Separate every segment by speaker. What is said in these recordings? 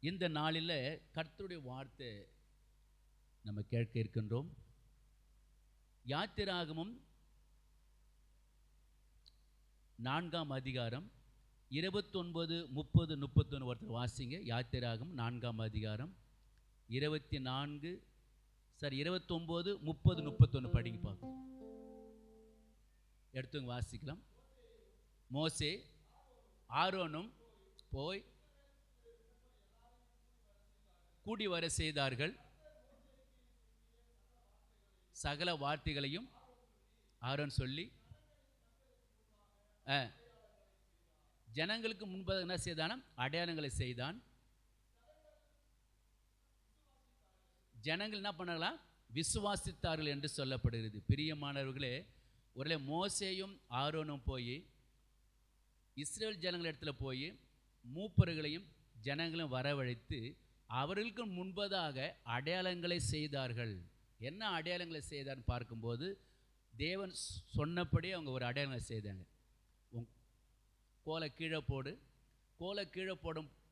Speaker 1: இந்த நாளில் கர்த்தருடைய வார்த்தை நம்ம கேட்க இருக்கின்றோம். யாத்திராகமம் 4ஆம் அதிகாரம் 29, 30, 31 ஒருத்தர் வாசிங்க. யாத்திராகமம் 4ஆம் அதிகாரம் 29, 30, 31 படிங்க பார்ப்போம். எடுத்துங்க வாசிக்கலாம். மோசே ஆரோனும் போய் கூடி வர செய்தார்கள். சகல வார்த்தைகளையும் ஆரோன் சொல்லி ஜனங்களுக்கு முன்பாக என்ன செய்தான? அடையாளங்களை செய்தான். ஜனங்கள் என்ன பண்ணலாம்? விசுவாசித்தார்கள் என்று சொல்லப்படுகிறது. பிரியமானவர்களே, ஒருவேளை மோசேயும் ஆரோனும் போய் இஸ்ரேல் ஜனங்கள் இடத்துல போய் மூப்பர்களையும் ஜனங்களையும் வரவழைத்து அவர்களுக்கு முன்பதாக அடையாளங்களை செய்தார்கள். என்ன அடையாளங்களை செய்தார்னு பார்க்கும்போது, தேவன் சொன்னபடி அவங்க ஒரு அடையாளங்களை செய்தாங்க. கோலை கீழே போடு, கோலை கீழே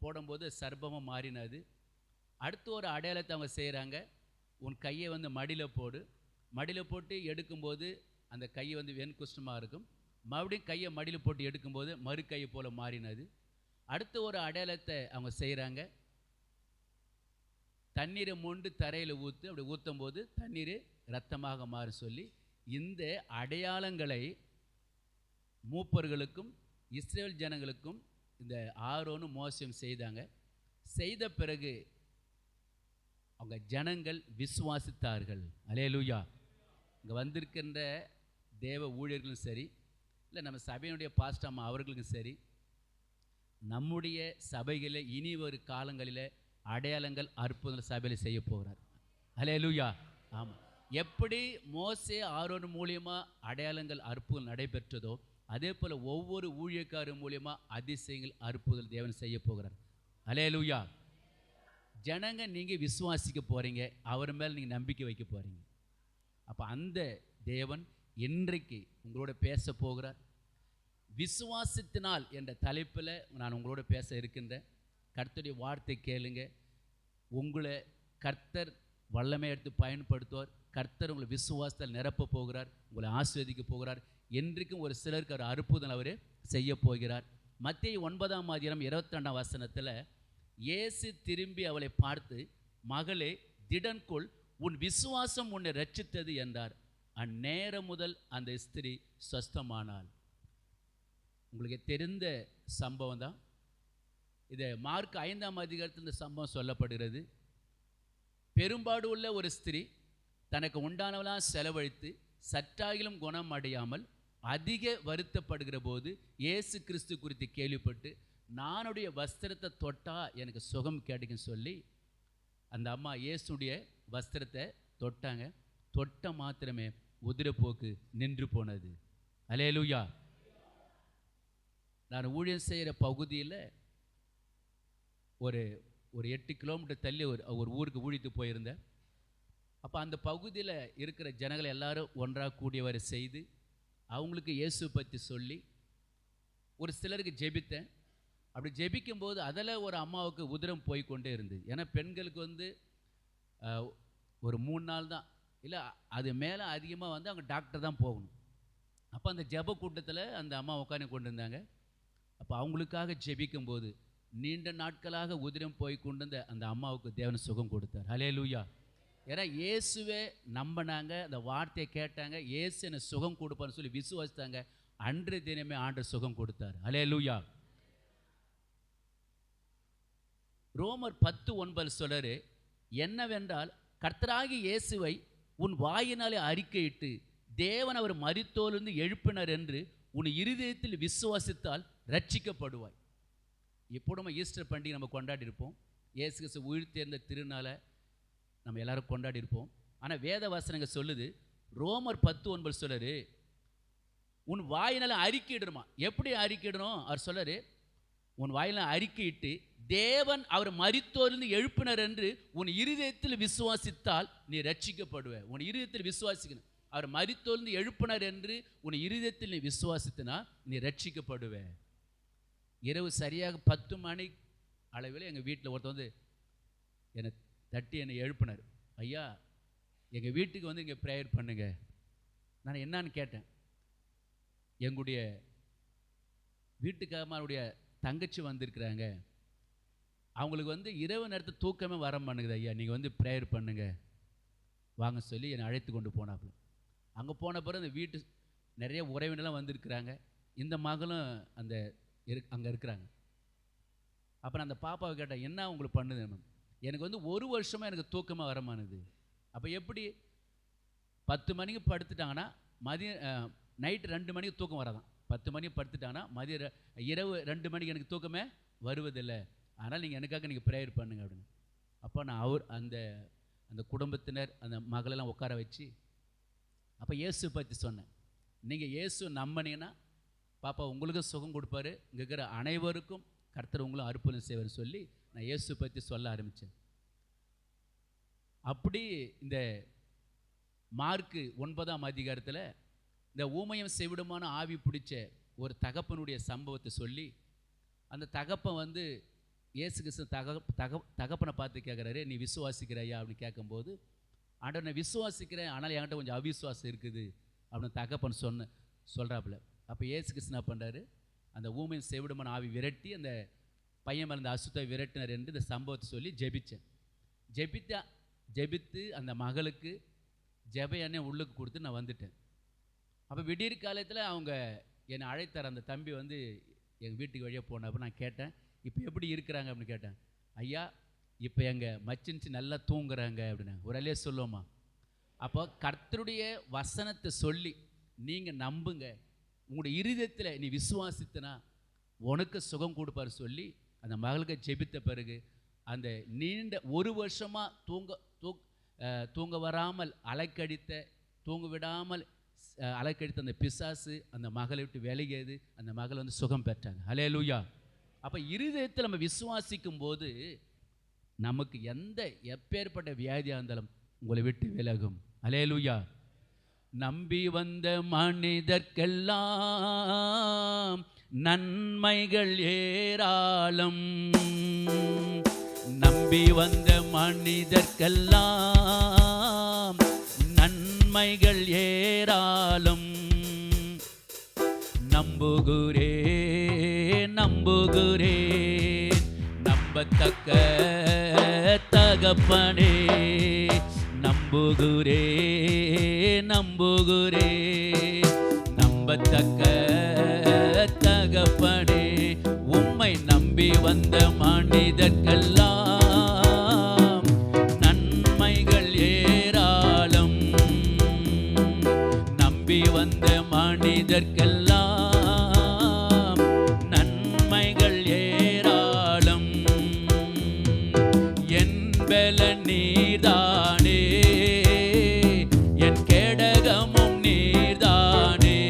Speaker 1: போடும்போது சர்ப்பமாக மாறினது. அடுத்து ஒரு அடையாளத்தை அவங்க செய்கிறாங்க. உன் கையை மடியில் போடு, மடியில் போட்டு எடுக்கும்போது அந்த கையை வெண்குஷ்டமாக இருக்கும். மறுபடியும் கையை மடியில் போட்டு எடுக்கும்போது மறு கையை போல் மாறினது. அடுத்து ஒரு அடையாளத்தை அவங்க செய்கிறாங்க. தண்ணீரை மொண்டு தரையில் ஊற்று, அப்படி ஊற்றும் போது தண்ணீர் இரத்தமாக மாறி சொல்லி, இந்த அடையாளங்களை மூப்பர்களுக்கும் இஸ்ரேல் ஜனங்களுக்கும் இந்த ஆரோனும் மோசேயும் செய்தாங்க. செய்த பிறகு அவங்க ஜனங்கள் விசுவாசித்தார்கள். அல்லேலூயா. இங்கே வந்திருக்கின்ற தேவ ஊழியர்களும் சரி, இல்லை நம்ம சபையினுடைய பாஸ்டர் அவர்களுக்கும் சரி, நம்முடைய சபைகளில் இனி ஒரு காலங்களில் அடையாளங்கள் அற்புதங்கள் சபையில் செய்ய போகிறார். அல்லேலூயா. ஆமாம். எப்படி மோசே ஆரோன் மூலியமாக அடையாளங்கள் அற்புதங்கள் நடைபெற்றதோ, அதே போல் ஒவ்வொரு ஊழியக்காரர் மூலியமாக அதிசயங்கள் அற்புதங்கள் தேவன் செய்ய போகிறார். அல்லேலூயா. ஜனங்க நீங்கள் விசுவாசிக்க போகிறீங்க, அவர் மேலே நீங்கள் நம்பிக்கை வைக்க போகிறீங்க. அப்போ அந்த தேவன் இன்றைக்கு உங்களோட பேச போகிறார். விசுவாசத்தினால் என்ற தலைப்பில் நான் உங்களோட பேச இருக்கின்றேன். கர்த்தருடைய வார்த்தை கேளுங்க. உங்களை கர்த்தர் வல்லமை எடுத்து பயன்படுத்துவார். கர்த்தர் உங்களை விசுவாசத்தில் நிரப்ப போகிறார், உங்களை ஆசீர்வதிக்க போகிறார். என்றைக்கும் ஒரு சிலருக்கு ஒரு அற்புதம் அவர் செய்ய போகிறார். மத்தேயு 9ஆம் அதிகாரம் 22ஆம் வசனத்தில் இயேசு திரும்பி அவளை பார்த்து, மகளே திடன்கொள், உன் விசுவாசம் உன்னை ரட்சித்தது என்றார். அந்நேரம் முதல் அந்த ஸ்திரீ சுஸ்தமானாள். உங்களுக்கு தெரிந்த சம்பவம் தான் இது. மார்க் 5ஆம் அதிகாரத்தில் இந்த சம்பவம் சொல்லப்படுகிறது. பெரும்பாடு உள்ள ஒரு ஸ்திரீ தனக்கு உண்டானவெல்லாம் செலவழித்து சற்றாகிலும் குணம் அடையாமல் அதிக வருத்தப்படுகிற போது இயேசு கிறிஸ்து குறித்து கேள்விப்பட்டு, நானுடைய வஸ்திரத்தை தொட்டால் எனக்கு சுகம் கிடைக்கும் சொல்லி அந்த அம்மா இயேசுடைய வஸ்திரத்தை தொட்டாங்க. தொட்ட மாத்திரமே உதிரப்போக்கு நின்று போனது. அல்லேலூயா. நான் ஊழியம் செய்கிற பகுதியில் ஒரு 8 கிலோமீட்டர் தள்ளி ஒரு ஊருக்கு ஊழித்து போயிருந்தேன். அப்போ அந்த பகுதியில் இருக்கிற ஜனங்களை எல்லாரும் ஒன்றாக கூடியவரை செய்து அவங்களுக்கு இயேசு பற்றி சொல்லி ஒரு சிலருக்கு ஜெபித்தேன். அப்படி ஜெபிக்கும்போது அதில் ஒரு அம்மாவுக்கு உதிரம் போய்கொண்டே இருந்தது. ஏன்னா பெண்களுக்கு ஒரு 3 நாள் தான், இல்லை அது மேலே அதிகமாக அவங்க டாக்டர் தான் போகணும். அப்போ அந்த ஜெப கூட்டத்தில் அந்த அம்மா உட்காந்து கொண்டு இருந்தாங்க. அப்போ அவங்களுக்காக ஜெபிக்கும்போது நீண்ட நாட்களாக உதிரம் போய் கொண்டு அந்த அம்மாவுக்கு தேவன் சுகம் கொடுத்தார். அல்லேலூயா. ஏன்னா இயேசுவே நம்பினாங்க, அந்த வார்த்தையை கேட்டாங்க, இயேசு என்னை சுகம் கொடுப்பான்னு சொல்லி விசுவாசித்தாங்க. அன்று தினமே ஆண்டவர் சுகம் கொடுத்தார். அல்லேலூயா. ரோமர் 10:9 சொல்றாரு, என்னவென்றால் கர்த்தராகிய இயேசுவை உன் வாயினாலே அறிக்கையிட்டு தேவன் அவர் மரித்தோரிலிருந்து எழுப்பினார் என்று உன் இருதயத்தில் விசுவாசித்தால் ரட்சிக்கப்படுவாய். இப்போ நம்ம ஈஸ்டர் பண்டிகை நம்ம கொண்டாடி இருப்போம். இயேசு கிறிஸ்து உயிர் தேர்ந்த திருநாளை நம்ம எல்லாரும் கொண்டாடி இருப்போம். ஆனால் வேத வசனங்கள் சொல்லுது, ரோமர் 10:9 சொல்றாரு, உன் வாயினால அறிக்கையிடணுமா. எப்படி அறிக்கையிடணும்? அவர் சொல்றாரு, உன் வாயினால அறிக்கையிட்டு தேவன் அவர் மரித்தோரிலிருந்து எழுப்பினார் என்று உன் இருதயத்தில் விசுவாசித்தால் நீ ரட்சிக்கப்படுவ. உன் இருதயத்தில் விசுவாசிக்கணும். அவர் மரித்தோர்ந்து எழுப்பினார் என்று உன் இருதயத்தில் நீ விசுவாசித்தனா நீ ரட்சிக்கப்படுவே. இரவு சரியாக 10 மணி அளவில் எங்கள் வீட்டில் ஒருத்தர் வந்து என்னை தட்டி என்னை எழுப்பினார். ஐயா, எங்கள் வீட்டுக்கு வந்து இங்கே ப்ரேயர் பண்ணுங்க. நான் என்னான்னு கேட்டேன். எங்களுடைய வீட்டுக்காரமாருடைய தங்கச்சி வந்திருக்கிறாங்க, அவங்களுக்கு வந்து இரவு நேரத்தில் தூக்கமே வர மாட்டேங்குது ஐயா, நீங்கள் வந்து ப்ரேயர் பண்ணுங்க வாங்க சொல்லி என்னை அழைத்து கொண்டு போனாப்புல. அங்கே போன பிறகு அந்த வீட்டு நிறைய உறவினர்லாம் வந்திருக்கிறாங்க. இந்த மகளும் அங்கே இருக்கிறாங்க. அப்புறம் அந்த பாப்பாவை கேட்டேன், என்ன உங்களுக்கு பண்ணுது? எனக்கு வந்து 1 வருஷமாக எனக்கு தூக்கமாக வரமானுது. அப்போ எப்படி 10 மணிக்கு படுத்துட்டாங்கன்னா மதியம் நைட்டு 2 மணிக்கு தூக்கம் வராதான். 10 மணிக்கு படுத்துட்டாங்கன்னா இரவு 2 மணிக்கு எனக்கு தூக்கமே வருவதில்லை. அதனால் நீங்கள் எனக்காக நீங்கள் ப்ரேயர் பண்ணுங்க அப்படின்னு. அப்போ நான் அந்த குடும்பத்தினர் அந்த மகளெல்லாம் உட்கார வச்சு அப்போ இயேசு பற்றி சொன்னேன். நீங்கள் இயேசு நம்பினீங்கன்னா பாப்பா உங்களுக்கும் சுகம் கொடுப்பாரு, இங்கே இருக்கிற அனைவருக்கும் கர்த்தர் உங்களும் அற்புதம் செய்வார்னு சொல்லி நான் இயேசு பற்றி சொல்ல ஆரம்பித்தேன். அப்படி இந்த மார்க்கு 9ஆம் அதிகாரத்தில் இந்த ஊமையம் செவிடுமான ஆவி பிடிச்ச ஒரு தகப்பனுடைய சம்பவத்தை சொல்லி, அந்த தகப்பன் வந்து இயேசு கிறிஸ்து தகப்பனை பார்த்து கேட்குறாரு, நீ விசுவாசிக்கிறையா அப்படின்னு கேட்கும்போது, ஆண்டவர் நான் விசுவாசிக்கிறேன், ஆனால் என்கிட்ட கொஞ்சம் அவிசுவாசம் இருக்குது அப்படின்னு தகப்பன் சொல்கிறாப்புல. அப்போ இயேசு கிறிஸ்து என்ன பண்ணுறாரு, அந்த ஊமையம் செவிடுமான ஆவி விரட்டி அந்த பையன் மறந்த அசுத்தை விரட்டினார் என்று இந்த சம்பவத்தை சொல்லி ஜெபித்தேன். ஜெபித்து அந்த மகளுக்கு ஜெப எண்ணெய் உள்ளுக்கு கொடுத்து நான் வந்துட்டேன். அப்போ விடியற் காலத்தில் அவங்க என்னை அழைத்தார். அந்த தம்பி வந்து எங்கள் வீட்டுக்கு வழியாக போனப்போ நான் கேட்டேன், இப்போ எப்படி இருக்கிறாங்க அப்படின்னு கேட்டேன். ஐயா, இப்போ எங்கள் மச்சின்ச்சு நல்லா தூங்குறாங்க அப்படின்னு ஒரு அலையே சொல்லுவோமா. அப்போ கர்த்தருடைய வசனத்தை சொல்லி நீங்கள் நம்புங்க, உங்களுடைய இருதயத்தில் நீ விசுவாசித்தனா உனக்கு சுகம் கொடுப்பார் சொல்லி அந்த மகளுக்கு ஜெபித்த பிறகு அந்த நீண்ட 1 வருஷமாக தூங்க வராமல் தூங்க விடாமல் அலைக்கடித்த அந்த பிசாசு அந்த மகளை விட்டு விலகியது. அந்த மகள் வந்து சுகம் பெற்றாங்க. ஹல்லேலூயா. அப்போ இருதயத்தில் நம்ம விசுவாசிக்கும் போது நமக்கு எப்பேற்பட்ட வியாதியாக இருந்தாலும் உங்களை விட்டு விலகும். ஹல்லேலூயா. நம்பி வந்த மனிதர்க்கெல்லாம் நன்மைகள் ஏராளம். நம்பி வந்த மனிதர்க்கெல்லாம் நன்மைகள் ஏராளம். நம்புகிறே நம்பத்தக்க தகப்பனே, நம்புகிறே நம்பத்தக்க தகப்பனே, உம்மை நம்பி வந்த மனிதர்க்கெல்லாம் நன்மைகள் ஏராளம். நம்பி வந்த மனிதர்க்கெல்லாம் நன்மைகள் ஏராளம். என் பல நீதானே, என் கேடகமும் நீர்தானே.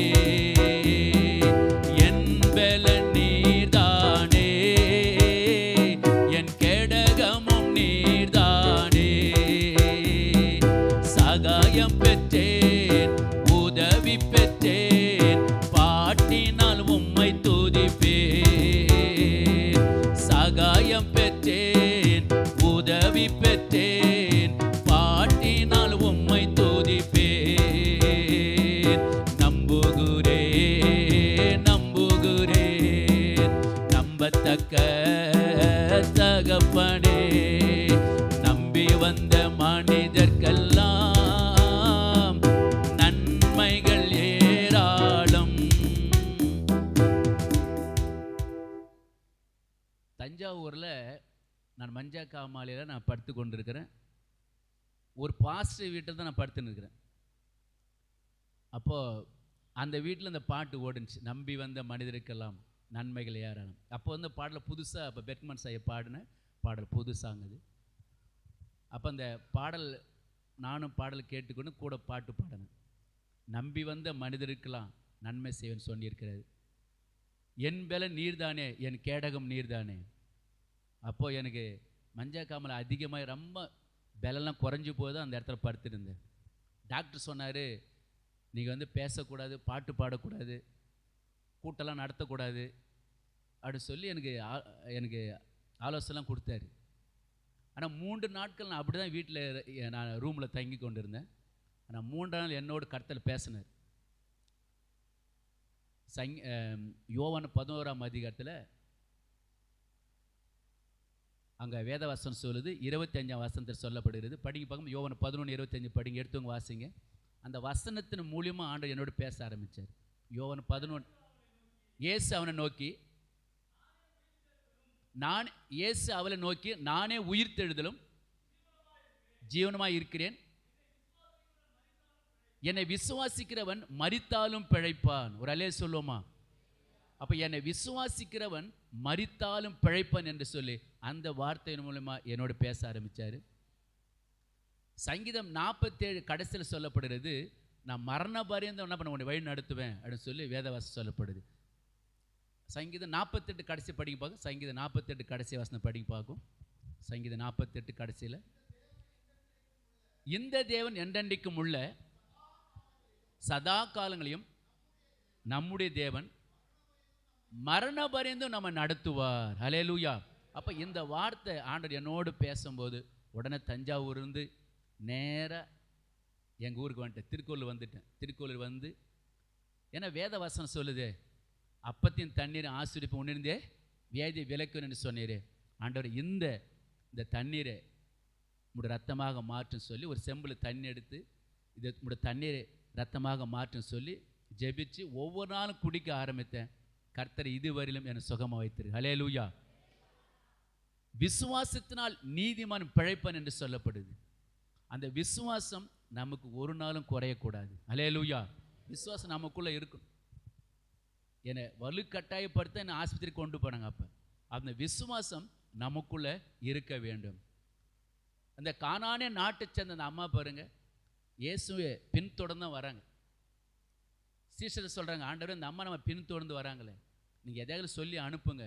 Speaker 1: என் பல நீர்தானே, என் கேடகமும் நீர்தானே. சகாயம் பெற்றேன், உதவி பெற்றேன், பாட்டினால் உம்மை துதிப்பேன். சகாயம் பெற்றேன், உதவி பெற்றேன், பாட்டினால் உம்மை துதிப்பேன். நம்புகிறேன் நம்பத்தக்க தகப்பனே, நம்பி வந்த மனிதர்க்கெல்லாம் நன்மைகள் ஏராளம். தஞ்சாவூரில் நான் மஞ்சக்காமாலையில் நான் படுத்து கொண்டிருக்கிறேன். ஒரு பாஸ்டர் வீட்டில் தான் நான் படுத்துன்னு இருக்கிறேன். அப்போது அந்த வீட்டில் அந்த பாட்டு ஓடுச்சு, நம்பி வந்த மனிதருக்கெல்லாம் நன்மைகள் ஏராளம். அப்போ வந்து பாடலை புதுசாக அப்போ பெர்க்மன் சாயை பாடின பாடல் புதுசாங்குது. அப்போ அந்த பாடல் நானும் பாடல் கேட்டுக்கொண்டு கூட பாட்டு பாடினேன். நம்பி வந்த மனிதருக்கெல்லாம் நன்மை செய்வேன்னு சொல்லியிருக்கிறது. என் பலன் நீர்தானே, என் கேடகம் நீர்தானே. அப்போது எனக்கு மஞ்சக்காமலை அதிகமாக ரொம்ப பலெல்லாம் குறைஞ்சி போய் தான் அந்த இடத்துல படுத்துருந்தேன். டாக்டர் சொன்னார், நீங்கள் பேசக்கூடாது, பாட்டு பாடக்கூடாது, கூட்டெல்லாம் நடத்தக்கூடாது அப்படி சொல்லி எனக்கு ஆலோசனைலாம் கொடுத்தாரு. ஆனால் 3 நாட்கள் நான் அப்படி தான் வீட்டில் நான் ரூமில் தங்கி கொண்டு இருந்தேன். ஆனால் 3ஆம் நாள் என்னோட கர்த்தர் பேசினார். யோவான் 11ஆம் அதிகாரத்தில் அங்கே வேதவசனம் சொல்லுது, 25ஆம் வசனத்தில் சொல்லப்படுகிறது. படிங்க பார்க்கும் யோவான் 11:25 படிங்க, எடுத்தவங்க வாசிங்க. அந்த வசனத்தின் மூலியமாக ஆண்டவர் என்னோட பேச ஆரம்பித்தார். யோவான் 11. இயேசு அவனை நோக்கி இயேசு அவளை நோக்கி நானே உயிர்த்தெழுதலும் ஜீவனமாய் இருக்கிறேன், என்னை விசுவாசிக்கிறவன் மரித்தாலும் பிழைப்பான். ஒரு அல்லே சொல்லுவோமா? அப்போ என்னை விசுவாசிக்கிறவன் மரித்தாலும் பிழைப்பான் என்று சொல்லி அந்த வார்த்தையின் மூலமா என்னோட பேச ஆரம்பித்தார். சங்கீதம் 47 கடைசியில் சொல்லப்படுகிறது, நான் மரண பரியந்தம் என்ன பண்ண உன்னை வழி நடத்துவேன் அப்படின்னு சொல்லி வேதவாசம் சொல்லப்படுது. சங்கீதம் 48 கடைசி படிக்க பார்க்கும். சங்கீதம் 48 கடைசி வாசனை படிக்க பார்க்கும். சங்கீதம் 48 கடைசியில், இந்த தேவன் என்றென்றைக்கும் உள்ள சதா காலங்களையும் நம்முடைய தேவன் மரண பரியந்தும் நம்ம நடத்துவார். ஹல்லேலூயா. அப்போ இந்த வார்த்தை ஆண்டவர் என்னோடு பேசும்போது உடனே தஞ்சாவூர் இருந்து நேராக எங்கள் ஊருக்கு வந்துட்டேன். திருக்கோவில் வந்துட்டேன். திருக்கோவில் வந்து ஏன்னா வேதவசனம் சொல்லுது, அப்பத்தின் தண்ணீரை ஆசிரிப்பு உணர்ந்தே வியாதியை விலக்குன்னு சொன்னீரே. ஆண்டவர் இந்த தண்ணீரை உங்களுடைய ரத்தமாக மாற்றும் சொல்லி ஒரு செம்பில் தண்ணி எடுத்து இதை உங்களுடைய தண்ணீரை ரத்தமாக மாற்றும் சொல்லி ஜெபிச்சு ஒவ்வொரு நாளும் குடிக்க ஆரம்பித்தேன். கர்த்தர் இதுவரையிலும் என்னை சுகமாக வைத்திரு. ஹல்லேலூயா. விசுவாசத்தினால் நீதிமான் பிழைப்பான் என்று சொல்லப்படுது. அந்த விசுவாசம் நமக்கு ஒரு நாளும் குறையக்கூடாது. ஹல்லேலூயா. விசுவாசம் நமக்குள்ளே இருக்கும். என்னை வலுக்கட்டாயப்படுத்த என்னை ஆஸ்பத்திரி கொண்டு போனாங்க. அப்போ அந்த விசுவாசம் நமக்குள்ளே இருக்க வேண்டும். அந்த கானானே நாட்டை சேர்ந்த அந்த அம்மா பாருங்க, இயேசுவை பின்தொடர்ந்து தான் வராங்க. சீஷர் சொல்கிறாங்க, ஆண்டவர் இந்த அம்மா நம்ம பின்தொடர்ந்து வராங்களே, நீங்கள் எதையாவது சொல்லி அனுப்புங்க.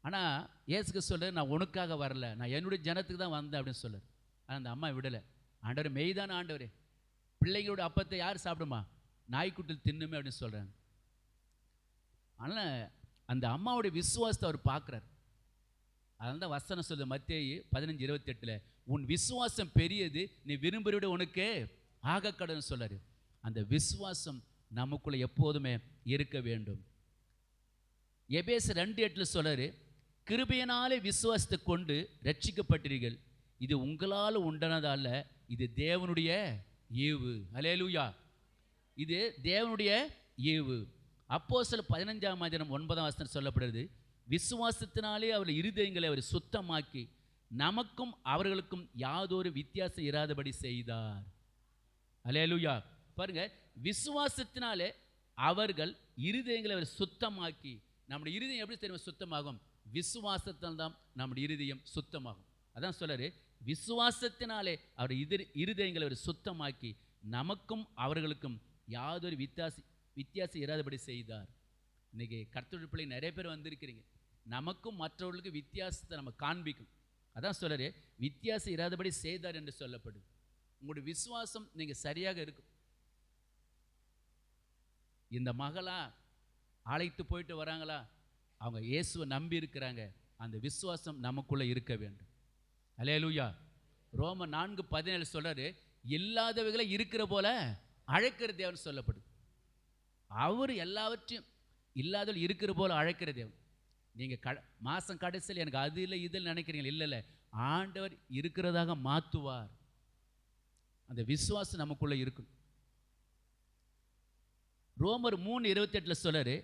Speaker 1: ஆனால் இயேசுக்கு சொல்கிறார், நான் உனக்காக வரல, நான் என்னுடைய ஜனத்துக்கு தான் வந்தேன் அப்படின்னு சொல்கிறார். ஆனால் அந்த அம்மா விடலை. ஆண்டவர் மெய்தான ஆண்டவரே, பிள்ளைகளோட அப்பத்தை யார் சாப்பிடுமா, நாய்க்குட்டில் தின்னுமே அப்படின்னு சொல்கிறாங்க. ஆனால் அந்த அம்மாவுடைய விசுவாசத்தை அவர் பார்க்குறார். அதனால தான் வசனம் சொல்லுது மத்தேயு 15:28, உன் விசுவாசம் பெரியது, நீ விரும்புகிறவிட உனக்கு ஆகக்கடன்னு சொல்கிறார். அந்த விசுவாசம் நமக்குள்ளே எப்போதுமே இருக்க வேண்டும். எபேசு 2:8 சொல்கிறார், கிருபையினாலே விசுவாசத்தை கொண்டு ரட்சிக்கப்பட்டீர்கள், இது உங்களால் உண்டானதல்ல, இது தேவனுடைய ஈவு. ஹல்லேலூயா. இது தேவனுடைய ஈவு. அப்போஸ்தலர் 15ஆம் அதிகாரம் 9ஆம் வசனம் சொல்லப்படுகிறது, விசுவாசத்தினாலே அவர் இருதயங்களை அவர் சுத்தமாக்கி நமக்கும் அவர்களுக்கும் யாதொரு வித்தியாசம் இராதபடி செய்தார். ஹல்லேலூயா. பாருங்க, விசுவாசத்தினாலே அவர்கள் இருதயங்களை அவர் சுத்தமாக்கி. நம்முடைய இருதயம் எப்படி தெரியும் சுத்தமாகும்? விசுவாசத்தால் தான் நம்முடைய இருதயம் சுத்தமாகும். அதான் சொல்றாரு, விசுவாசத்தினாலே அவர் இருதயங்களை அவர் சுத்தமாக்கி நமக்கும் அவர்களுக்கும் யாதொரு வித்தியாசம் இராதபடி செய்தார். இன்னைக்கு கர்த்தருடைய பிள்ளை நிறைய பேர் வந்திருக்கிறீங்க, நமக்கும் மற்றவர்களுக்கும் வித்தியாசத்தை நம்ம காண்பிக்கும். அதான் சொல்றாரு, வித்தியாசம் இராதபடி செய்தார் என்று சொல்லப்படுது. உங்களுடைய விசுவாசம் நீங்கள் சரியாக இருக்கும். இந்த மகளா அழைத்து போயிட்டு வராங்களா, அவங்க இயேசுவை நம்பி இருக்கிறாங்க. அந்த விசுவாசம் நமக்குள்ளே இருக்க வேண்டும். ஹல்லேலூயா. ரோமர் 4:17 சொல்றாரு, இல்லாதவைகளை இருக்கிற போல அழைக்கிற தேவன் சொல்லப்படுது. அவர் எல்லாவற்றையும் இல்லாதவர்கள் இருக்கிற போல அழைக்கிற தேவன். நீங்கள் மாதம் கடைசியில் எனக்கு அது இல்லை இதில் நினைக்கிறீங்க, இல்லை, ஆண்டவர் இருக்கிறதாக மாற்றுவார். அந்த விசுவாசம் நமக்குள்ளே இருக்கும். ரோமர் 3:28 சொல்றாரு,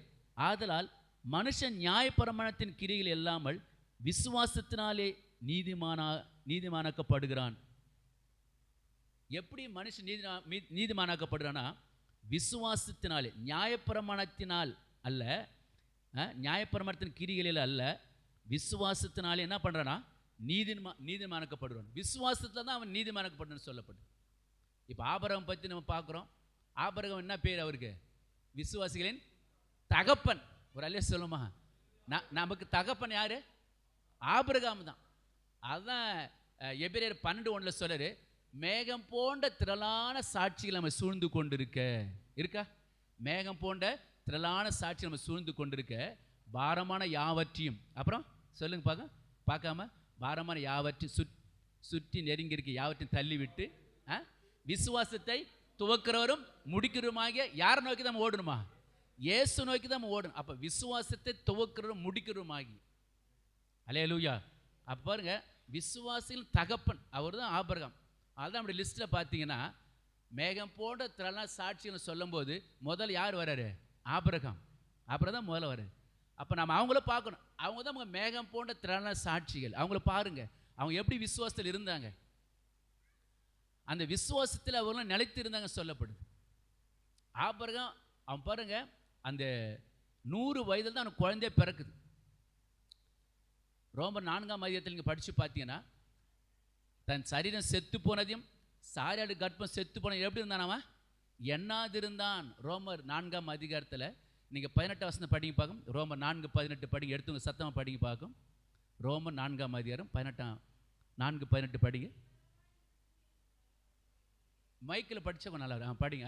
Speaker 1: ஆதலால் மனுஷன் நியாயப்பிரமாணத்தின் கிரியைகள் இல்லாமல் விசுவாசத்தினாலே நீதிமானாக்கப்படுகிறான். எப்படி மனுஷன் நீதிமானாக்கப்படுறான்னா, விசுவாசத்தினாலே, நியாயப்பிரமாணத்தினால் அல்ல, நியாயப்பிரமாணத்தின் கிரியைகளில் அல்ல, விசுவாசத்தினாலே என்ன பண்ணுறான்னா நீதிமானாக்கப்படுறான். விசுவாசத்தில் தான் அவன் நீதிமானாக்கப்படுன்னு சொல்லப்படுது. இப்போ ஆபிரகாம் பற்றி நம்ம பார்க்குறோம். ஆபிரகாம் என்ன பேர் அவருக்கு? விசுவாசிகளின் தகப்பன். ஒரு அல்லே சொல்லுமா, நமக்கு தகப்பன் யாரு? ஆபிரகாம் தான். அதுதான் எபிரேயர் 12:1 சொல்றாரு, மேகம் போன்ற திரளான சாட்சிகள் நம்ம சூழ்ந்து கொண்டிருக்க இருக்கா? மேகம் போன்ற திரளான சாட்சி நம்ம சூழ்ந்து கொண்டிருக்க பாரமான யாவற்றையும், அப்புறம் சொல்லுங்க பார்க்காம பாரமான யாவற்றையும் சுற்றி நெருங்கி இருக்க யாவற்றையும் தள்ளிவிட்டு விசுவாசத்தை துவக்கிறவரும் முடிக்கிறவருமாகிய யாரை நோக்கி தான் ஓடணுமா? இயேசு நோக்கி தான் ஓடணும். அப்போ விசுவாசத்தை துவக்கிறவரும் முடிக்கிறவருமாகி, அல்லேலூயா. அப்போ பாருங்க, விசுவாசிகள் தகப்பன் அவர் தான் ஆபிரகாம். அதுதான் அப்படி லிஸ்ட்டில் பார்த்தீங்கன்னா மேகம் போன்ற திரளான சாட்சிகள் சொல்லும்போது முதல் யார் வர்றாரு? ஆபிரகாம். அப்புறம் தான் முதல்ல வர்றாரு. அப்போ நம்ம அவங்கள பார்க்கணும். அவங்க தான் அவங்க மேகம் போன்ற திரளான சாட்சிகள். அவங்கள பாருங்க, அவங்க எப்படி விசுவாசத்தில் இருந்தாங்க, அந்த விசுவாசத்தில் அவங்களும் நிலைத்து இருந்தாங்க சொல்லப்படுது. ஆபிரகாம் அவன் பாருங்க, அந்த 100 வயதில் தான் அவனுக்கு குழந்தைய பிறக்குது. ரோமர் 4ஆம் அதிகாரத்தில் நீங்கள் படித்து பார்த்தீங்கன்னா தன் சரீரம் செத்து போனதையும் சாரியாடு கர்ப்பம் செத்து போனது எப்படி இருந்தான் அவன்? எண்ணாதிருந்தான். ரோமர் 4ஆம் அதிகாரத்தில் நீங்கள் 18 வசனம் படிங்க பார்க்கும். ரோமர் 4:18 படிங்க, எடுத்துங்க சத்தமாக படிங்க பார்க்கும். ரோமர் 4ஆம் அதிகாரம் 4:18 படிங்க. மைக்கில் படித்தவங்க நல்லா படிங்க.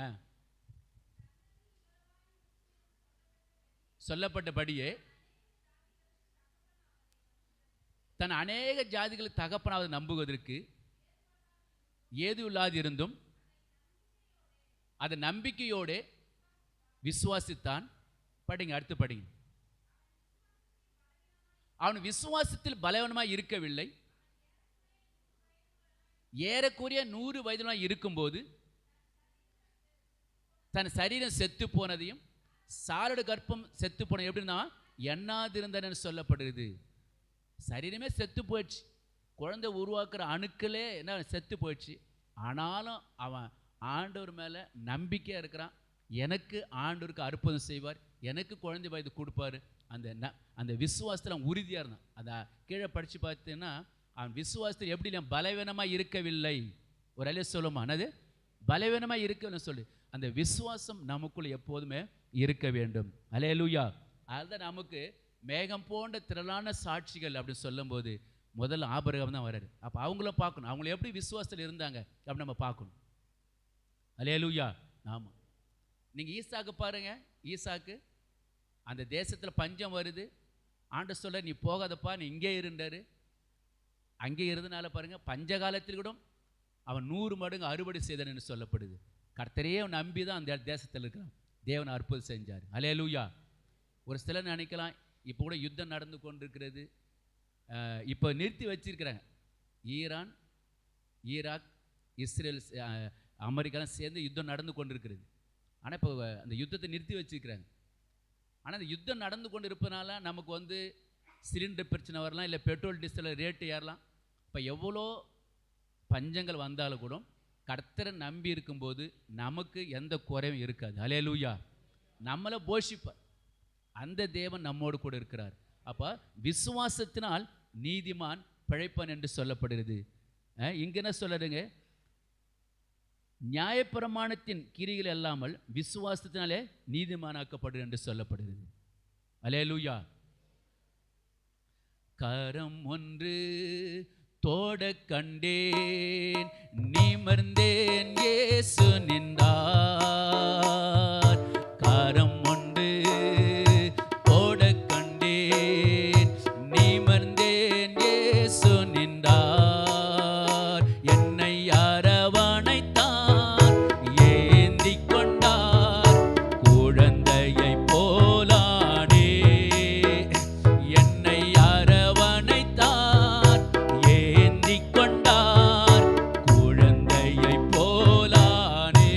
Speaker 1: சொல்லப்பட்டபடியே தன் அநேக ஜாதிகளுக்கு தகப்பனாவது நம்புவதற்கு ஏது இல்லாது இருந்தும் அதை நம்பிக்கையோடு விசுவாசித்தான். படிங்க, அடுத்து படிங்க. அவன் விசுவாசத்தில் பலவனமாய் இருக்கவில்லை. ஏறக்குறைய 100 வயதுமாய் இருக்கும்போது தன் சரீரம் செத்து போனதையும் சாரோட கர்ப்பம் செத்து போன எப்படின்னா எண்ணாதிருந்தன்னு சொல்லப்படுகிறது. சரீரமே செத்து போயிடுச்சு, குழந்தை உருவாக்குற அணுக்களே என்ன செத்து போயிடுச்சு. ஆனாலும் அவன் ஆண்டவர் மேலே நம்பிக்கையாக இருக்கிறான். எனக்கு ஆண்டவருக்கு அற்புதம் செய்வார், எனக்கு குழந்தை வயது கொடுப்பாரு. அந்த விசுவாசத்தில் அவன் உறுதியாக இருந்தான். அதை கீழே படித்து பார்த்தீங்கன்னா அவன் விசுவாசத்தில் எப்படி பலவீனமாக இருக்கவில்லை. ஒரு அலைய சொல்லுமா, என்னது பலவீனமாக இருக்கவில்லை சொல்லு. அந்த விசுவாசம் நமக்குள்ள எப்போதுமே இருக்க வேண்டும். அல்லேலூயா. அதுதான் நமக்கு மேகம் போன்ற திரளான சாட்சிகள் அப்படின்னு சொல்லும்போது முதல்ல ஆபிரகாம் தான் வர்றாரு. அப்போ அவங்கள பார்க்கணும், அவங்கள எப்படி விசுவாசத்தில் இருந்தாங்க அப்படின்னு நம்ம பார்க்கணும். அல்லேலூயா. ஆமாம், நீங்கள் ஈசாக்கு பாருங்க. ஈசாக்கு அந்த தேசத்தில் பஞ்சம் வருது, ஆண்டவர் சொல்ல நீ போகாதப்பா, நீ இங்கே இருந்தாரு. அங்கே இருந்தனால பாருங்க, பஞ்ச காலத்தில் கூட அவன் 100 மடங்கு அறுவடை செய்தான்னு சொல்லப்படுது. கர்த்தரையே நம்பி தான் அந்த தேசத்தில் இருக்கிறான். தேவன் அற்புதம் செஞ்சார். அல்லேலூயா. ஒரு சிலர் நினைக்கலாம் இப்போ கூட யுத்தம் நடந்து கொண்டிருக்கிறது, இப்போ நிறுத்தி வச்சிருக்கிறாங்க. ஈரான், ஈராக், இஸ்ரேல், அமெரிக்காலாம் சேர்ந்து யுத்தம் நடந்து கொண்டிருக்கிறது. ஆனால் இப்போ அந்த யுத்தத்தை நிறுத்தி வச்சிருக்கிறாங்க. ஆனால் அந்த யுத்தம் நடந்து கொண்டு இருப்பதனால நமக்கு சிலிண்டர் பிரச்சனை வரலாம், இல்லை பெட்ரோல் டீசல் ரேட்டு ஏறலாம். இப்போ எவ்வளோ பஞ்சங்கள் வந்தாலும் கூட கர்த்தரை நம்பி இருக்கும்போது நமக்கு எந்த குறையும் இருக்காது. அல்லேலூயா. நம்மளை போஷிப்பார், அந்த தேவன் நம்மோடு கூட இருக்கிறார். அப்போ விசுவாசத்தினால் நீதிமான் பிழைப்பான் என்று சொல்லப்படுகிறது. இங்கே என்ன சொல்லுங்க, நியாயப்பிரமாணத்தின் கிரிகள் அல்லாமல் விசுவாசத்தினாலே நீதிமானாக்கப்படுது என்று சொல்லப்படுகிறது. அல்லேலூயா. கரம் ஒன்று தோட கண்டேன், நிமிர்ந்தேன், இயேசு நின்றார். கரம் ஒன்று தோட கண்டேன், நிமிர்ந்தேன், இயேசு நின்றார். என்னை அரவணைத்தார், ஏந்தி கொண்டார், குழந்தையை போலானே. என்னை அரவணைத்தார், ஏந்தி கொண்டார், குழந்தையை போலானே.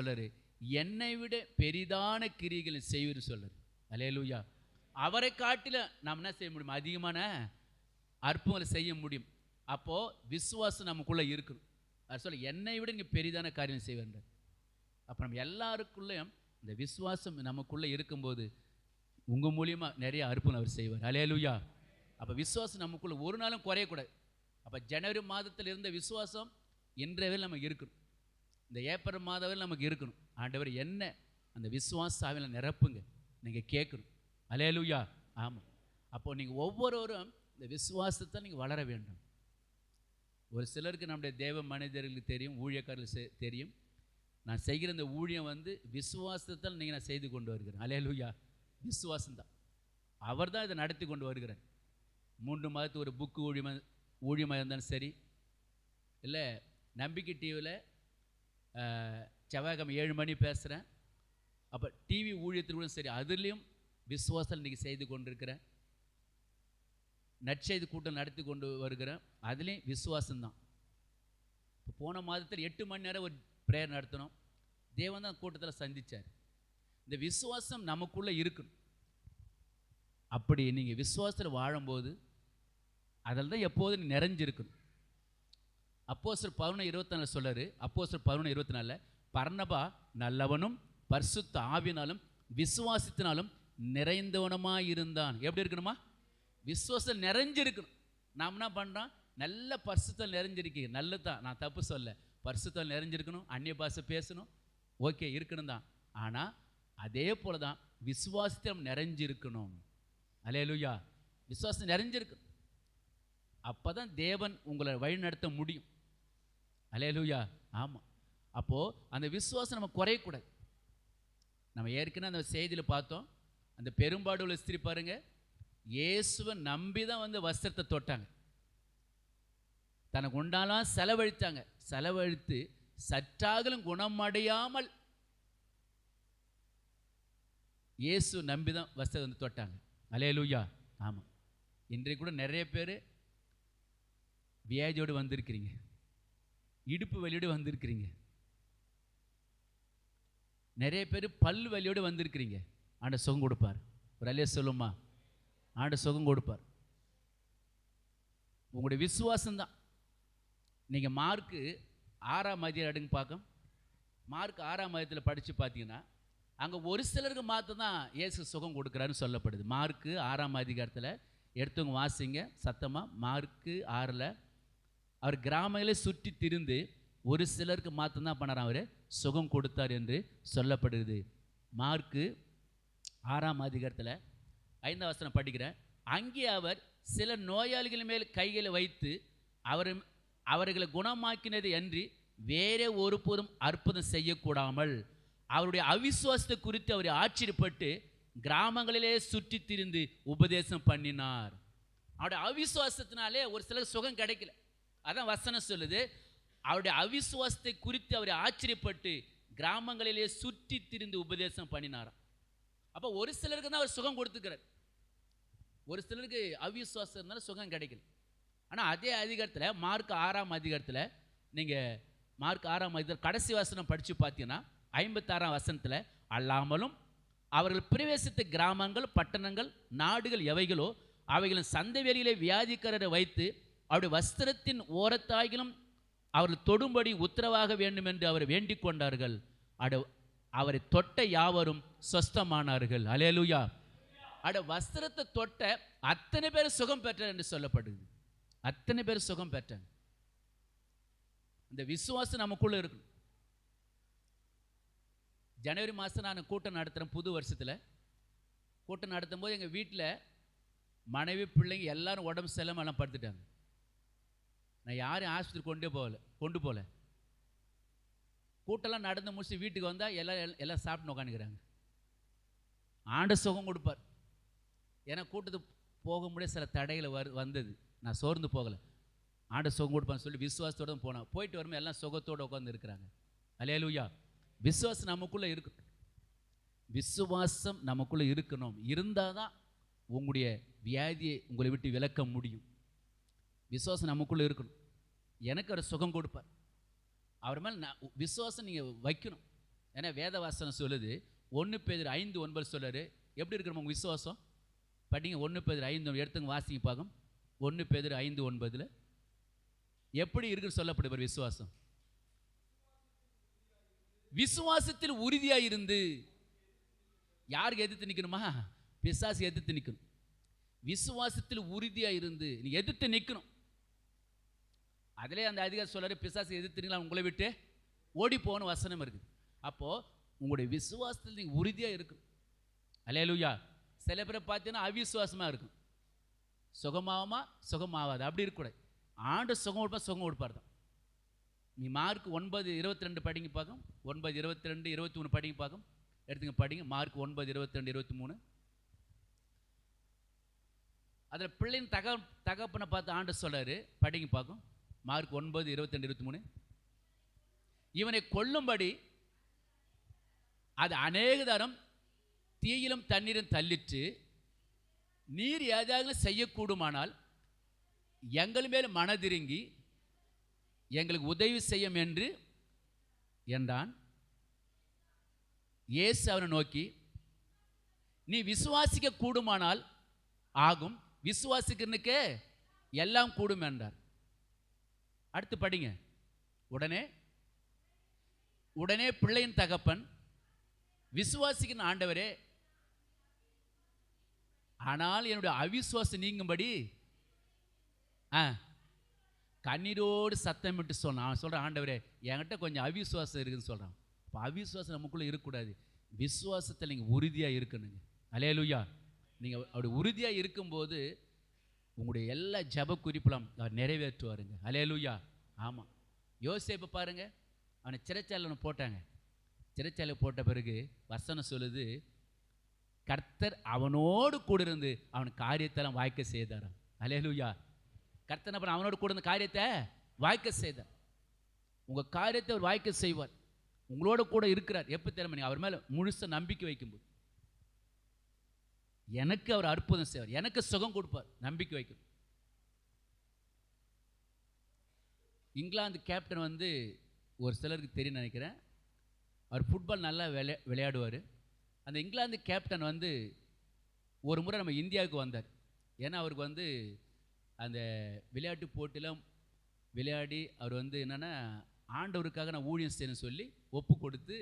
Speaker 1: சொல்றாரு, என்னை விட பெரிதான கிரியைகளை செய்வீர்னு சொல்றாரு. அல்லேலூயா. அவரை காட்டில நாம் என்ன செய்ய முடியும்? அதிகமான அற்புதங்களை செய்ய முடியும். அப்போ விசுவாசம் நமக்குள்ள இருக்கணும். அது சொல்ல, என்னை விட இங்கே பெரிதான காரியம் செய்வேன். அப்போ நம்ம எல்லாருக்குள்ளேயும் இந்த விசுவாசம் நமக்குள்ளே இருக்கும்போது உங்கள் மூலியமாக நிறைய அற்புதம் அவர் செய்வார். அல்லேலூயா. அப்போ விசுவாசம் நமக்குள்ளே ஒரு நாளும் குறையக்கூடாது. அப்போ ஜனவரி மாதத்தில் இருந்த விசுவாசம் இன்றைய நமக்கு இருக்கணும். இந்த ஏப்ரல் மாதவில் நமக்கு இருக்கணும். ஆண்டவர் என்ன அந்த விசுவாசாவில் நிரப்புங்க நீங்கள் கேட்கணும். அல்லேலூயா. ஆமாம். அப்போது நீங்கள் ஒவ்வொருவரும் இந்த விசுவாசத்தை நீங்கள் வளர வேண்டும். ஒரு சிலருக்கு நம்முடைய தேவ மனிதர்களுக்கு தெரியும், ஊழியக்காரர்களுக்கு தெரியும், நான் செய்கிற இந்த ஊழியம் விசுவாசத்தால் நீங்கள் நான் செய்து கொண்டு வருகிறேன். அல்லேலூயா. விசுவாசம்தான். அவர் தான் இதை நடத்தி கொண்டு வருகிறார். 3 மாதத்துக்கு ஒரு புக்கு ஊழியமாக இருந்தாலும் சரி, இல்லை நம்பிக்கை டிவியில் செவ்வாய்க்கிழமை 7 மணி பேசுகிறேன், அப்போ டிவி ஊழியத்திலும் சரி, அதுலேயும் விசுவாசம் இன்றைக்கி செய்து கொண்டிருக்கிறேன். நற்செய்தி கூட்டம் நடத்தி கொண்டு வருகிறேன், அதுலேயும் விசுவாசம்தான். இப்போ போன மாதத்தில் 8 மணி நேரம் ஒரு ப்ரேயர் நடத்தணும். தேவன் தான் கூட்டத்தில் சந்தித்தார். இந்த விசுவாசம் நமக்குள்ளே இருக்கணும். அப்படி நீங்கள் விசுவாசத்தில் வாழும்போது அதில் தான் எப்போதும் நிறைஞ்சிருக்கணும். அப்போஸ்தலர் 11:24 சொல்றாரு. அப்போஸ்தலர் 11:24 பர்னபா நல்லவனும் பரிசுத்த ஆவியினாலும் விசுவாசத்தினாலும் நிறைந்தவனுமாய் இருந்தான். எப்படி இருக்கணுமா? விசுவாசம் நிறைஞ்சிருக்கணும். நாம் என்ன பண்ணுறோம்? நல்ல பரிசுத்தல் நிறைஞ்சிருக்கு, நல்லதான், நான் தப்பு சொல்ல. பரிசுத்தல் நிறைஞ்சிருக்கணும், அந்நிய பாஷை பேசணும், ஓகே இருக்கணும் தான். ஆனால் அதே போல தான் விசுவாசம் நிறைஞ்சிருக்கணும். அல்லேலூயா. விசுவாசம் நிறைஞ்சிருக்கணும். அப்போ தான் தேவன் உங்களை வழிநடத்த முடியும். அல்லேலூயா. ஆமாம். அப்போது அந்த விசுவாசம் நம்ம குறையக்கூடாது. நம்ம ஏற்கனவே அந்த செய்தியில் பார்த்தோம், அந்த பெரும்பாடுள்ள ஸ்திரீ பாருங்க, இயேசுவை நம்பி தான் வஸ்திரத்தை தொட்டாங்க. தனக்கு உண்டாலாம் செலவழித்தாங்க. செலவழித்து சற்றாகலும் குணமடையாமல் இயேசு நம்பி தான் வஸ்திரத்தை தொட்டாங்க. அல்லேலூயா. ஆமாம். இன்றைக்கு கூட நிறைய பேர் வியாதியோடு வந்திருக்கிறீங்க, இடுப்பு வலியோடு வந்திருக்கிறீங்க, நிறைய பேர் பல் வலியோடு வந்திருக்கிறீங்க. ஆண்டவர் சுகம் கொடுப்பார். ஒரு அல்லேலூயா சொல்லுமா? ஆண்டவர் சுகம் கொடுப்பார். உங்களுடைய விசுவாசம்தான். நீங்கள் மார்க்கு 6ஆம் அதிகாரம் எடுங்க பார்க்க. மார்க் 6ஆம் அதிகாரத்தில் படித்து பார்த்தீங்கன்னா அங்கே ஒரு சிலருக்கு மாற்ற தான் இயேசு சுகம் கொடுக்குறாருன்னு சொல்லப்படுது. மார்க்கு 6ஆம் அதிகாரத்தில் எடுத்தவங்க வாசிங்க சத்தமாக. மார்க்கு 6ல் அவர் கிராமங்களை சுற்றி திரிந்து ஒரு சிலருக்கு மாற்றம்தான் பண்ணார், அவர் சுகம் கொடுத்தார் என்று சொல்லப்படுது. மார்க்கு 6ஆம் அதிகாரத்தில் 5ஆம் வசனம் படிக்கிறேன். அங்கே அவர் சில நோயாளிகள் மேல் கைகளை வைத்து அவர்களை குணமாக்கினது அன்றி வேறே ஒருபோதும் அற்புதம் செய்யக்கூடாமல் அவருடைய அவிசுவாசத்தை குறித்து அவர் ஆச்சரியப்பட்டு கிராமங்களிலே சுற்றி திரிந்து உபதேசம் பண்ணினார். அவருடைய அவிசுவாசத்தினாலே ஒரு சிலர் சுகம் கிடைக்கல. அதான் வசனம் சொல்லுது, அவருடைய அவிசுவாசத்தை குறித்து அவர் ஆச்சரியப்பட்டு கிராமங்களிலே சுற்றி திரிந்து உபதேசம் பண்ணினாராம். அப்போ ஒரு சிலருக்கு தான் அவர் சுகம் கொடுத்துக்கிறார், ஒரு சிலருக்கு அவிசுவாசம் இருந்தாலும் சுகம் கிடைக்கல. ஆனால் அதே அதிகாரத்தில் மார்க் 6ஆம் அதிகாரத்தில் நீங்கள் மார்க் 6ஆம் அதிகாரம் கடைசி வசனம் படித்து பார்த்தீங்கன்னா 56ஆம் வசனத்தில் அல்லாமலும் அவர்கள் பிரவேசித்த கிராமங்கள் பட்டணங்கள் நாடுகள் எவைகளோ அவைகளின் சந்தை வெளியிலே வியாதிக்காரரை வைத்து அவருடைய வஸ்திரத்தின் ஓரத்தாகிலும் அவர்கள் தொடும்படி உத்தரவாக வேண்டும் என்று அவர் வேண்டிக் கொண்டார்கள். அவரை தொட்ட யாவரும் சொஸ்தமானார்கள். அல்லேலூயா. வஸ்திரத்தை தொட்ட அத்தனை பேர் சுகம் பெற்றார் என்று சொல்லப்படுது. அத்தனை பேர் சுகம் பெற்றாங்க. இந்த விசுவாசம் நமக்குள்ள இருக்கணும். ஜனவரி மாதம் நான் கூட்டம் நடத்துகிறேன். புது வருஷத்தில் கூட்டம் நடத்தும் போது எங்கள் வீட்டில் மனைவி பிள்ளைங்க எல்லாரும் உடம்பு செல்லாமல் எல்லாம் படுத்துட்டாங்க. நான் யாரையும் ஆஸ்பத்திரி கொண்டு போகல. கூட்டம்லாம் நடந்து முடிச்சு வீட்டுக்கு வந்தால் எல்லாம் சாப்பிட்டு உட்காந்துக்கிறாங்க. ஆண்ட சுகம் கொடுப்பார். ஏன்னா கூட்டத்துக்கு போக முடியாது, சில தடைகளை வந்தது. நான் சோர்ந்து போகலை, ஆண்ட சுகம் கொடுப்பான்னு சொல்லி விசுவாசத்தோடு தான் போனேன். போயிட்டு வரும்போது எல்லாம் சுகத்தோடு உட்காந்து இருக்கிறாங்க. அல்லேலூயா. விசுவாசம் நமக்குள்ளே இருக்கணும். விசுவாசம் நமக்குள்ளே இருக்கணும். இருந்தால் தான் உங்களுடைய வியாதியை உங்களை விட்டு விலக்க முடியும். விசுவாசம் நமக்குள்ளே இருக்கணும். எனக்கு அவர் சுகம் கொடுப்பார். அவர் மேலே விசுவாசம் நீங்கள் வைக்கணும். ஏன்னா வேத வாசனம் சொல்லுது 1 பேதுரு 5:9 சொல்றாரு. எப்படி இருக்கிற உங்கள் விசுவாசம் படிங்க. 1 பேதுரு 5 எடுத்துங்க வாசிங்க பார்க்கும். 1 பேதுரு 5:9 எப்படி இருக்குன்னு சொல்லப்படுகிற விசுவாசம். விசுவாசத்தில் உறுதியாக இருந்து. யாருக்கு எதிர்த்து நிற்கணுமா? பிசாசு எதிர்த்து நிற்கணும். விசுவாசத்தில் உறுதியாக இருந்து நீ எதிர்த்து நிற்கணும். அதிலே அந்த அதிகாரி சொல்றாரு, பிசாசு எதிர்த்து உங்களை விட்டு ஓடி போன வசனம் இருக்குது. அப்போ உங்களுடைய விசுவாசத்தில் நீங்கள் உறுதியாக இருக்கணும். அல்லேலூயா. சில பேரை பார்த்தீங்கன்னா அவிசுவாசமாக இருக்கும். சுகமாகுமா சுகமாகாது அப்படி இருக்கக்கூடாது. ஆண்டு சுகம் கொடுப்பா சுகம் கொடுப்பார் தான். நீ மார்க் 9:22 படிங்க பார்க்கும். 9:22 23 படிங்க பார்க்கும். எடுத்துங்க படிங்க. மார்க் 9:22 23. அதில் பிள்ளையின் தகப்பனை பார்த்து ஆண்டு சொல்றாரு. படிங்க பார்க்கும். மார்க் 9:22 23. இவனை கொல்லும்படி அது அநேக தரம் தீயிலும் தண்ணீரும் தள்ளிட்டு நீர் ஏதாவது செய்யக்கூடுமானால் எங்கள் மேல் மனதிருங்கி எங்களுக்கு உதவி செய்யும் என்று என்றான். இயேசு அவனை நோக்கி, நீ விசுவாசிக்க கூடுமானால் ஆகும், விசுவாசிக்கிறனுக்கே எல்லாம் கூடும் என்றார். அடுத்து படிங்க. உடனே பிள்ளையின் தகப்பன், விசுவாசிக்கிற ஆண்டவரே, ஆனால் என்னுடைய அவிசுவாசம் நீங்கும்படி கண்ணீரோடு சத்தமிட்டு சொன்னான். அவன் சொல்கிறான், ஆண்டவரே என்கிட்ட கொஞ்சம் அவிசுவாசம் இருக்குதுன்னு சொல்கிறான். இப்போ அவிசுவாசம் நமக்குள்ளே இருக்கக்கூடாது. விசுவாசத்தில் நீங்கள் உறுதியாக இருக்கணுங்க. அல்லேலூயா. நீங்கள் அப்படி உறுதியாக இருக்கும்போது உங்களுடைய எல்லா ஜப குறிப்பெல்லாம் அவர் நிறைவேற்றுவாருங்க. அல்லேலூயா. ஆமாம். யோசேப்பை பாருங்க, அவனை சிறைச்சாலையில் போட்டாங்க. சிறைச்சாலை போட்ட பிறகு வசனம் சொல்லுது, கர்த்தர் அவனோடு கூட இருந்து அவன் காரியத்தெல்லாம் வாய்க்க செய்தாராம். அல்லேலூயா. கர்த்தர் அப்புறம் அவனோடு கூட இந்த காரியத்தை வாய்க்க செய்தார். உங்கள் காரியத்தை அவர் வாய்க்க செய்வார். உங்களோட கூட இருக்கிறார். எப்போ தெரியுமா? நீங்கள் அவர் மேலே முழுச நம்பிக்கை வைக்கும்போது. எனக்கு அவர் அற்புதம் செய்வார், எனக்கு சுகம் கொடுப்பார். நம்பிக்கை வைக்கணும். இங்கிலாந்து கேப்டன் வந்து ஒரு சிலருக்கு தெரியும் நினைக்கிறேன். அவர் ஃபுட்பால் நல்லா விளையாடுவார். அந்த இங்கிலாந்து கேப்டன் வந்து ஒரு முறை நம்ம இந்தியாவுக்கு வந்தார். ஏன்னா அவருக்கு வந்து அந்த விளையாட்டு போட்டிலாம் விளையாடி அவர் வந்து என்னென்னா ஆண்டவருக்காக நான் ஊழியம் செய்யணும்னு சொல்லி ஒப்பு கொடுத்து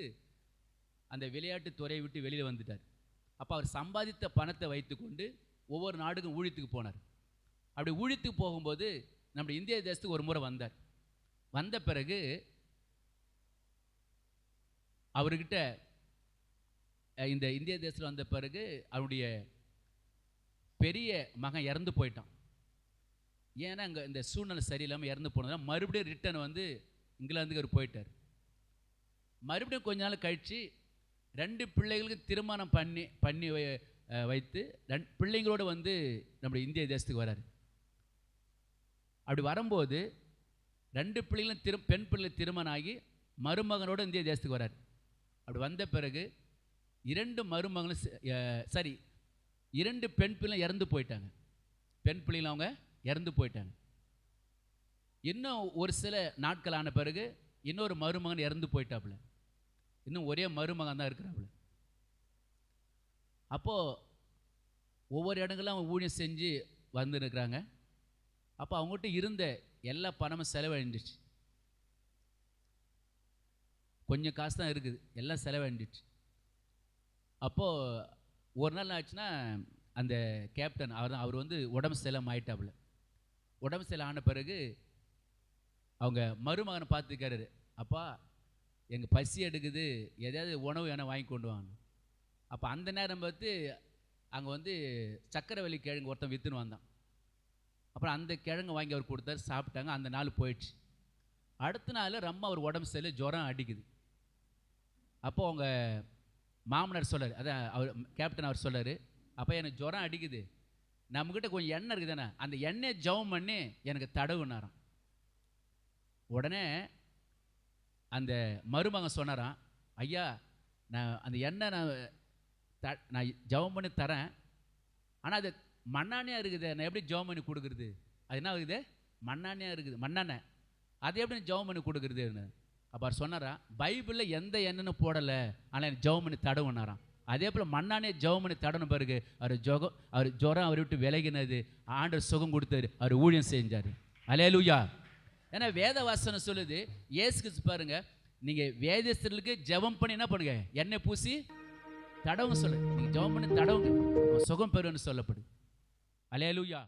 Speaker 1: அந்த விளையாட்டு துறையை விட்டு வெளியில் வந்துட்டார். அப்போ அவர் சம்பாதித்த பணத்தை வைத்து கொண்டு ஒவ்வொரு நாடுக்கும் ஊழியத்துக்கு போனார். அப்படி ஊழியத்துக்கு போகும்போது நம்ம இந்திய தேசத்துக்கு ஒரு முறை வந்தார். வந்த பிறகு அவர்கிட்ட இந்த இந்திய தேசத்தில் வந்த பிறகு அவருடைய பெரிய மகன் இறந்து போயிட்டான். ஏன்னா அங்கே இந்த சூழ்நிலை சரியில்லாமல் இறந்து போனதுனால மறுபடியும் ரிட்டர்ன் வந்து இங்கிலாந்துக்கு அவர் போயிட்டார். மறுபடியும் கொஞ்ச நாள் கழித்து 2 பிள்ளைகளுக்கு திருமணம் பண்ணி வைத்து 2 பிள்ளைங்களோடு வந்து நம்முடைய இந்திய தேசத்துக்கு வராரு. அப்படி வரும்போது 2 பிள்ளைகளும் பெண் பிள்ளைகள் திருமணம் ஆகி மருமகனோடு இந்திய தேசத்துக்கு வராரு. அப்படி வந்த பிறகு 2 மருமகளும் 2 பெண் பிள்ளைகளும் இறந்து போயிட்டாங்க. பெண் பிள்ளைகளும் அவங்க இறந்து போயிட்டாங்க. இன்னும் ஒரு சில நாட்கள் ஆன பிறகு இன்னொரு மருமகன் இறந்து போயிட்டாப்புல. இன்னும் ஒரே மருமகன் தான் இருக்கிறாப்புல. அப்போது ஒவ்வொரு இடங்களும் அவங்க ஊழியம் செஞ்சு வந்துருக்கிறாங்க. அப்போ அவங்ககிட்ட இருந்த எல்லா பணமும் செலவழிஞ்சிச்சு. கொஞ்சம் காசு தான் இருக்குது, எல்லாம் செலவழிஞ்சிச்சு. அப்போது ஒரு நாள் ஆச்சுன்னா அந்த கேப்டன் அவர் வந்து உடம்பு செலம் ஆயிட்டாப்புல. உடம்பு செலம் ஆன பிறகு அவங்க மருமகனை பார்த்துக்கிறாரு. அப்பா எங்கள் பசி எடுக்குது, எதாவது உணவு வேணால் வாங்கி கொண்டு வாங்க. அப்போ அந்த நேரம் பார்த்து அங்கே வந்து சக்கரவள்ளி கிழங்கு ஒருத்தன் விற்றுன்னு வந்தான். அப்புறம் அந்த கிழங்கு வாங்கி அவர் கொடுத்தாரு, சாப்பிட்டாங்க. அந்த நாள் போயிடுச்சு. அடுத்த நாள் ரொம்ப அவர் உடம்பு சரியில்லை, ஜுரம் அடிக்குது. அப்போது அவங்க மாமனார் சொல்லார், அதான் அவர் கேப்டன் அவர் சொல்லார், அப்போ எனக்கு ஜுரம் அடிக்குது, நம்மக்கிட்ட கொஞ்சம் எண்ணெய் இருக்குது தானே, அந்த எண்ணெயை ஜெபம் பண்ணி எனக்கு தடவுனாராம். உடனே அந்த மருமகன் சொன்னாராம், ஐயா நான் அந்த எண்ணெய் நான் ஜெபம் பண்ணி தரேன், ஆனால் அது மண்ணாண்ணையாக இருக்குது, நான் எப்படி ஜெபம் பண்ணி கொடுக்குறது? அது என்ன இருக்குது? மண்ணாண்ணையாக இருக்குது, மண்ணெண்ணெய், அதை எப்படி ஜெபம் பண்ணி கொடுக்குறது? அப்போ அவர் சொன்னாரா, பைபிளில் எந்த எண்ணெயும் போடலை, ஆனால் எனக்கு ஜெபம் பண்ணி தடவுனாராம். அதே போல் மண்ணானே ஜெபம் பண்ணி தடன பிறகு அவர் ஜுரம் அவரை விட்டு விலகினது, ஆண்டவர் சுகம் கொடுத்தாரு, அவர் ஊழியம் செஞ்சார். அல்லேலூயா. ஏன்னா வேத வசனம் சொல்லுது, இயேசு கிறிஸ்து பாருங்க, நீங்கள் வேதஸ்தர்களுக்கு ஜெபம் பண்ணி என்ன பண்ணுங்க, எண்ணெய் பூசி தடவும் சொல்லு, நீங்கள் ஜெபம் பண்ணி தடவுங்க, சுகம் பெறுன்னு சொல்லப்படுது. அல்லேலூயா.